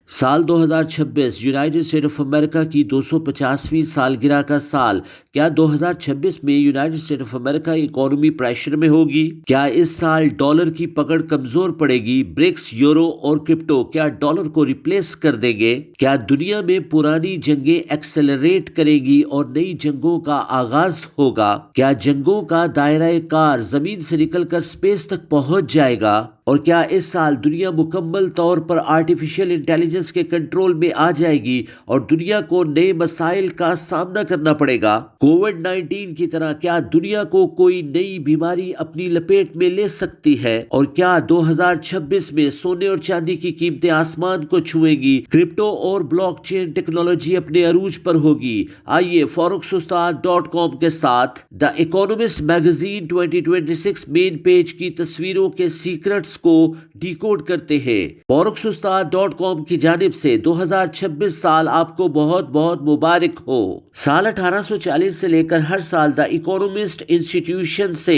سال 2026 United state of امریکہ کی 250ویں سالگرہ کا سال۔ کیا 2026 میں United state of America economy pressure میں ہوگی؟ کیا اس سال ڈالر کی پکڑ کمزور پڑے گی؟ برکس، یورو اور کرپٹو کیا ڈالر کو ریپلیس کر دیں گے؟ کیا دنیا میں پرانی جنگیں ایکسلریٹ کریں گی اور نئی جنگوں کا آغاز ہوگا؟ کیا جنگوں کا دائرہ کار زمین سے نکل کر اسپیس تک پہنچ جائے گا؟ اور کیا اس سال دنیا مکمل طور پر آرٹیفیشل انٹیلیجنس کے کنٹرول میں آ جائے گی اور دنیا کو نئے مسائل کا سامنا کرنا پڑے گا؟ کووڈ-19 کی طرح کیا دنیا کو کوئی نئی بیماری اپنی لپیٹ میں لے سکتی ہے؟ اور کیا 2026 میں سونے اور چاندی کی قیمتیں آسمان کو چھوئیں گی؟ کرپٹو اور بلاک چین ٹیکنالوجی اپنے عروج پر ہوگی؟ آئیے forex-ustad.com کے ساتھ دا اکانومسٹ میگزین 2026 مین پیج کی تصویروں کے سیکرٹس کو ڈیکوڈ کرتے ہیں۔ forex-ustad.com کی جانب سے 2026 سال آپ کو بہت بہت مبارک ہو۔ سال 1840 سے لے کر ہر سال دا اکانومسٹ انسٹیٹیوشن سے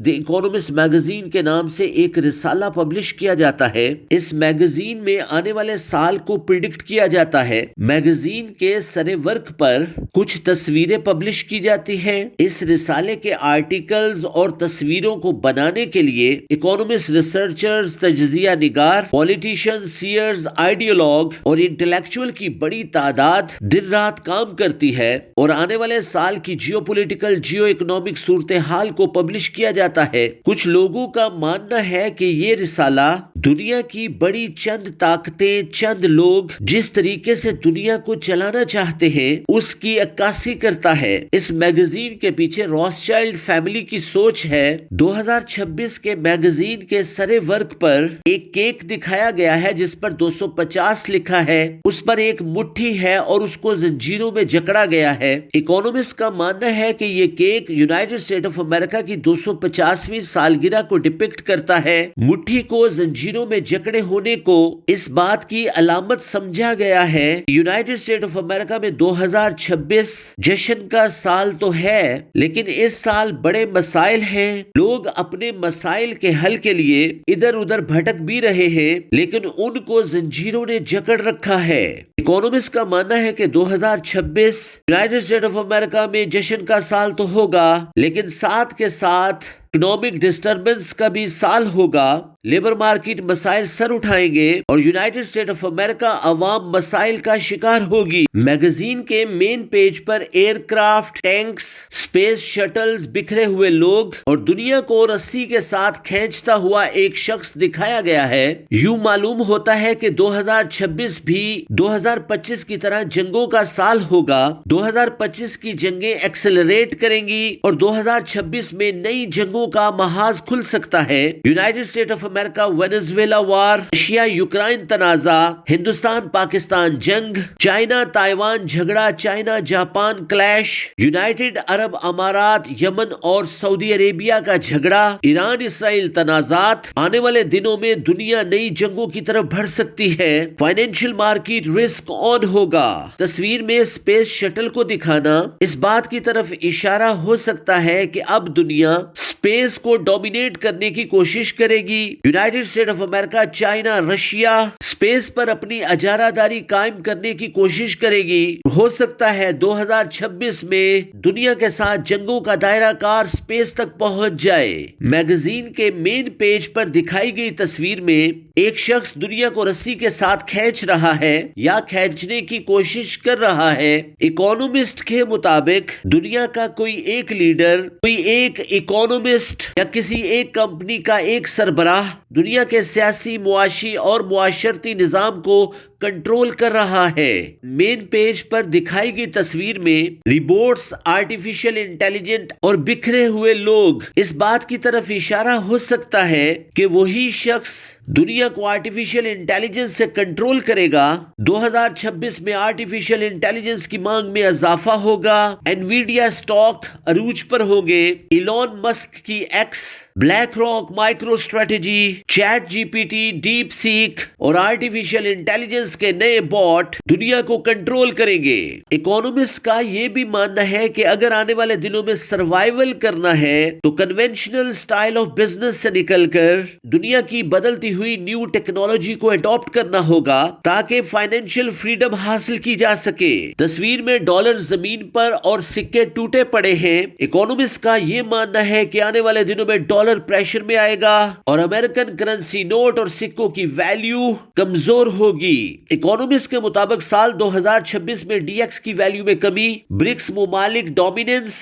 دی اکانومسٹ میگزین کے نام سے ایک رسالہ پبلش کیا جاتا ہے۔ اس میگزین میں آنے والے سال کو پریڈکٹ کیا جاتا ہے۔ میگزین کے سرے ورق پر کچھ تصویریں پبلش کی جاتی ہیں۔ اس رسالے کے آرٹیکلز اور تصویروں کو بنانے کے لیے اکانومسٹ ریسرچرز، تجزیہ نگار، پولیٹیشین، سیئرز، آئیڈیولوگ اور انٹلیکچوئل کی بڑی تعداد دن رات کام کرتی ہے اور آنے والے سال کی جیو پولیٹیکل، جیو اکنامک صورتحال کو پبلش کیا جاتا ہے۔ کچھ لوگوں کا ماننا ہے کہ یہ رسالہ دنیا کی بڑی چند طاقتیں، چند لوگ جس طریقے سے دنیا کو چلانا چاہتے ہیں اس کی عکاسی کرتا ہے۔ اس میگزین کے پیچھے روتھشائلڈ فیملی کی سوچ ہے۔ 2026 کے میگزین کے سرے ورق پر ایک کیک دکھایا گیا ہے جس پر 250 لکھا ہے۔ اس پر ایک مٹھی ہے اور اس کو زنجیروں میں جکڑا گیا ہے۔ اکانومسٹ کا ماننا ہے کہ یہ کیک یونائٹڈ اسٹیٹ آف امریکہ کی 250ویں سالگرہ کو ڈپکٹ کرتا ہے۔ مٹھی کو زنجیروں میں جکڑے ہونے کو اس بات کی علامت سمجھا گیا ہے۔ یونائٹڈ اسٹیٹ آف امریکہ میں 2026 جشن کا سال تو ہے لیکن اس سال بڑے مسائل ہیں۔ لوگ اپنے مسائل کے حل کے لیے ادھر ادھر بھٹک بھی رہے ہیں لیکن ان کو زنجیروں نے جکڑ رکھا ہے۔ اکانومسٹ کا ماننا ہے کہ 2026 یونائٹڈ اسٹیٹ آف امریکہ میں جشن کا سال تو ہوگا لیکن ساتھ کے ساتھ اکنامک ڈسٹربنس کا بھی سال ہوگا۔ لیبر مارکیٹ مسائل سر اٹھائیں گے اور یونائٹڈ اسٹیٹ آف امریکہ عوام مسائل کا شکار ہوگی۔ میگزین کے مین پیج پر aircraft, tanks, space shuttles, بکھرے ہوئے لوگ اور دنیا کو رسی کے ساتھ کھینچتا ہوا ایک شخص دکھایا گیا ہے۔ یوں معلوم ہوتا ہے کہ 2026 بھی 2025 کی طرح جنگوں کا سال ہوگا۔ 2025 کی جنگیں ایکسلریٹ کریں گی اور 2026 میں نئی جنگوں کا محاذ کھل سکتا ہے۔ United state of America Venezuela war, Russia Ukraine تنازع، ہندوستان پاکستان جنگ، چائنا تائیوان جھگڑا، China Japan clash, united Arab امارات، یمن اور سعودی عربیہ کا جھگڑا، ایران اسرائیل تنازعات۔ آنے والے دنوں میں دنیا نئی جنگوں کی طرف بڑھ سکتی ہے۔ فائنینشیل مارکیٹ رسک آن ہوگا۔ تصویر میں اسپیس شٹل کو دکھانا اس بات کی طرف اشارہ ہو سکتا ہے کہ اب دنیا اسپیس کو ڈومینیٹ کرنے کی کوشش کرے گی۔ United state of America, China, Russia space پر اپنی اجارہ داری قائم کرنے کی کوشش کرے گی۔ ہو سکتا ہے 2026 میں دنیا کے ساتھ جنگوں کا دائرہ کار اسپیس تک پہنچ جائے۔ میگزین کے مین پیج پر دکھائی گئی تصویر میں ایک شخص دنیا کو رسی کے ساتھ کھینچ رہا ہے یا کھینچنے کی کوشش کر رہا ہے۔ اکانومسٹ کے مطابق دنیا کا کوئی ایک لیڈر، کوئی ایک اکانومسٹ یا کسی ایک کمپنی کا ایک سربراہ دنیا کے سیاسی، معاشی اور معاشرتی نظام کو کنٹرول کر رہا ہے۔ مین پیج پر دکھائی گئی تصویر میں روبوٹس، آرٹیفیشل انٹیلیجنٹ اور بکھرے ہوئے لوگ اس بات کی طرف اشارہ ہو سکتا ہے کہ وہی شخص دنیا کو آرٹیفیشل انٹیلیجنس سے کنٹرول کرے گا۔ 2026 میں آرٹیفیشل انٹیلیجنس کی مانگ میں اضافہ ہوگا۔ انویڈیا سٹاک عروج پر ہوں گے۔ ایلون مسک کی X BlackRock, MicroStrategy, ChatGPT, DeepSeek اور آرٹیفیشل انٹیلیجنس کے نئے باٹ دنیا کو کنٹرول کریں گے۔ اکانومسٹ کا یہ بھی ماننا ہے کہ اگر آنے والے دنوں میں سروائیول کرنا ہے تو کنونشنل سٹائل آف بزنس سے نکل کر دنیا کی بدلتی ہوئی نیو ٹیکنالوجی کو اڈاپٹ کرنا ہوگا تاکہ فائنینشیل فریڈم حاصل کی جا سکے۔ تصویر میں ڈالر زمین پر اور سکے ٹوٹے پڑے ہیں۔ اکانومسٹ کا یہ ماننا ہے کہ آنے والے دنوں میں ڈالر پریشر میں آئے گا اور امریکن کرنسی نوٹ اور سکوں کی ویلیو کمزور ہوگی۔ اکانومسٹ کے مطابق سال 2026 میں ڈی ایکس کی ویلیو میں کمی، برکس ممالک ڈومیننس،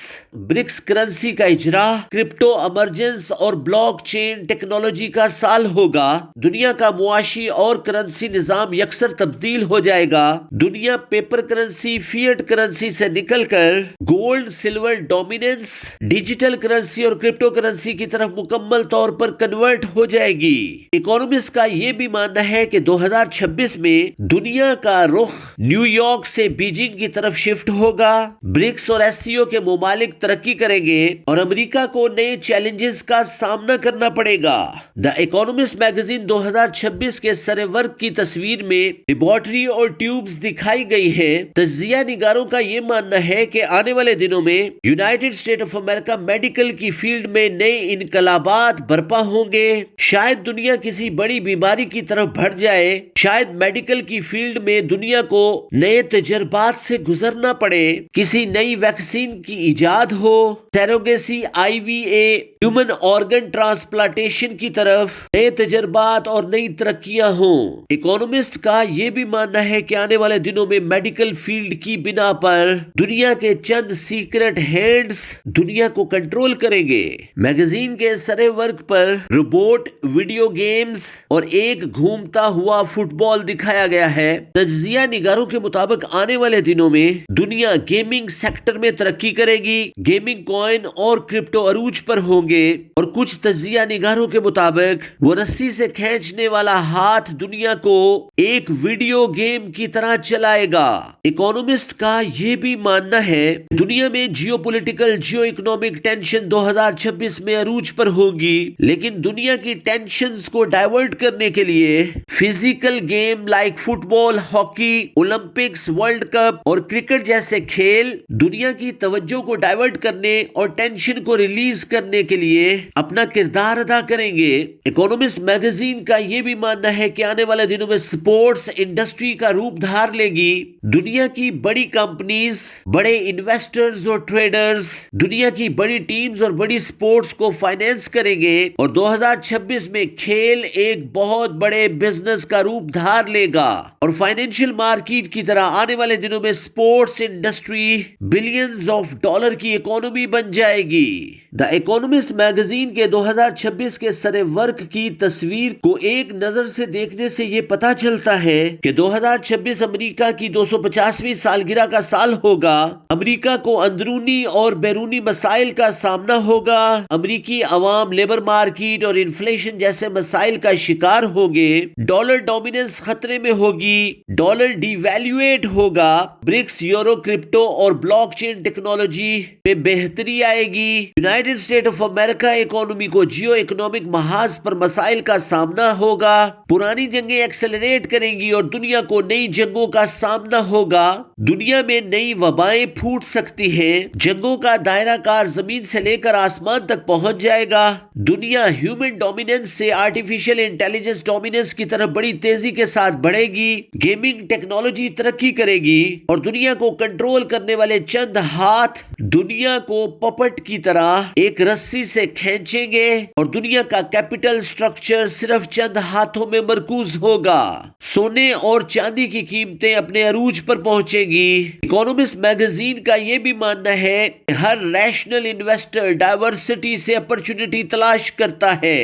برکس کرنسی کا اجرا، کرپٹو ایمرجنس اور بلاک چین ٹیکنالوجی کا سال ہوگا۔ دنیا کا معاشی اور کرنسی نظام یکسر تبدیل ہو جائے گا۔ دنیا پیپر کرنسی، فیٹ کرنسی سے نکل کر gold silver dominance, digital currency اور کرپٹو کرنسی کی طرف مکمل طور پر کنورٹ ہو جائے گی۔ اکانومسٹ کا یہ بھی ماننا ہے کہ 2026 میں دنیا کا رخ نیو یارک سے بیجنگ کی طرف شفٹ ہوگا۔ برکس اور ایس سی او کے ممالک ترقی کریں گے اور امریکہ کو نئے چیلنجز کا سامنا کرنا پڑے گا۔ دا اکانومسٹ میگزین 2026 کے سرے ورق کی تصویر میں لیبارٹری اور ٹیوبز دکھائی گئی ہے۔ تجزیہ نگاروں کا یہ ماننا ہے کہ آنے والے دنوں میں United state of America medical کی فیلڈ میں نئے انقلابات برپا ہوں گے۔ شاید دنیا کسی بڑی بیماری کی طرف بڑھ جائے، شاید میڈیکل کی فیلڈ میں دنیا کو نئے تجربات سے گزرنا پڑے، کسی نئی ویکسین کی ایجاد ہو، سیروگیسی، آئی وی اے، ہیومن آرگن ٹرانسپلانٹیشن کی طرف نئے تجربات اور نئی ترقیاں ہوں۔ اکانومسٹ کا یہ بھی ماننا ہے کہ آنے والے دنوں میں میڈیکل فیلڈ کی بنا پر دنیا کے چند سیکرٹ ہینڈز دنیا کو کنٹرول کریں گے۔ میگزین کے سرے ورق پر روبوٹ، ویڈیو گیمز اور ایک گھومتا ہوا فٹ بال دکھایا گیا ہے۔ تجزیہ نگاروں کے مطابق آنے والے دنوں میں دنیا گیمنگ سیکٹر میں ترقی کرے گی، گیمنگ کوائن اور کرپٹو عروج پر ہوں گے اور کچھ تجزیہ نگاروں کے مطابق وہ رسی سے کھینچنے والا ہاتھ دنیا کو ایک ویڈیو گیم کی طرح چلائے گا۔ اکانومسٹ کا یہ بھی ماننا ہے دنیا میں geopolitical, geoeconomic tension 2026 میں عروج پر ہوگی، لیکن دنیا کی ٹینشنز کو ڈائیورٹ کرنے کے لیے فزیکل گیم لائک فٹ بال، ہاکی، اولمپکس، ورلڈ کپ اور کرکٹ جیسے کھیل دنیا کی توجہ کو ڈائیورٹ کرنے اور ٹینشن کو ریلیز کرنے کے لیے اپنا کردار ادا کریں گے۔ اکانومسٹ میگزین کا یہ بھی ماننا ہے کہ آنے والے دنوں میں سپورٹس انڈسٹری کا روپ دھار لے گی۔ دنیا کی بڑی کمپنیز، بڑے انویسٹرز اور ٹریڈرز دنیا کی بڑی ٹیمز اور بڑی سپورٹس کو فائنینس کریں گے اور 2026 میں کھیل ایک بہت بڑے بزنس کا روپ دھار لے گا اور فائنینشیل مارکیٹ کی طرح آنے والے دنوں میں sports industry billions of dollar کی اکانومی بن جائے گی۔ دا اکانومسٹ میگزین کے 2026 کے سرے ورق کی تصویر کو ایک نظر سے دیکھنے سے یہ پتا چلتا ہے کہ 2026 امریکہ کی 250ویں سالگرہ کا سال ہوگا۔ امریکہ کو اندرونی اور بیرونی مسائل کا سامنا ہوگا۔ امریکی عوام لیبر مارکیٹ اور انفلیشن جیسے مسائل کا شکار ہوگے۔ ڈالر ڈومیننس خطرے میں ہوگی، ڈالر ڈی ویلیویٹ ہوگا، برکس، یورو، کرپٹو اور بلاک چین ٹیکنالوجی میں بہتری آئے گی۔ United state of America economy کو جیو اکنامک محاذ پر مسائل کا سامنا ہوگا۔ پرانی جنگیں ایکسلریٹ کریں گی اور دنیا کو نئی جنگوں کا سامنا ہوگا۔ دنیا میں نئی وبائیں پھوٹ سکتی ہیں، جنگوں کا دائرہ کار زمین سے لے کر آسمان تک پہنچ جائے گا۔ دنیا ہیومن ڈومیننس سے آرٹیفیشل انٹیلیجنس ڈومیننس کی طرف بڑی تیزی کے ساتھ بڑھے گی۔ گیمنگ ٹیکنالوجی ترقی کرے گی اور دنیا کو کنٹرول کرنے والے چند ہاتھ دنیا کو پپٹ کی طرح ایک رسی سے کھینچیں گے اور دنیا کا کیپٹل سٹرکچر صرف چند ہاتھوں میں مرکوز ہوگا۔ سونے اور چاندی کی قیمتیں اپنے عروج پر پہنچے گی۔ اکانومسٹ میگزین کا یہ بھی ماننا ہے کہ ہر ریشنل انویسٹر ڈائیورسٹی سے اپرچونٹی تلاش کرتا ہے۔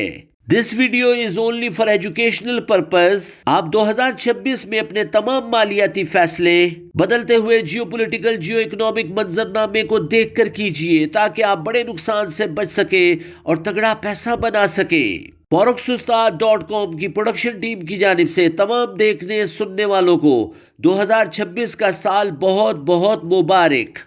This video is only for educational purpose۔ آپ 2026 میں اپنے تمام مالیاتی فیصلے بدلتے ہوئے جیو پولیٹیکل، جیو اکنامک منظرنامے کو دیکھ کر کیجئے تاکہ آپ بڑے نقصان سے بچ سکے اور تگڑا پیسہ بنا سکے۔ forex-ustad.com کی پروڈکشن ٹیم کی جانب سے تمام دیکھنے سننے والوں کو 2026 کا سال بہت بہت مبارک۔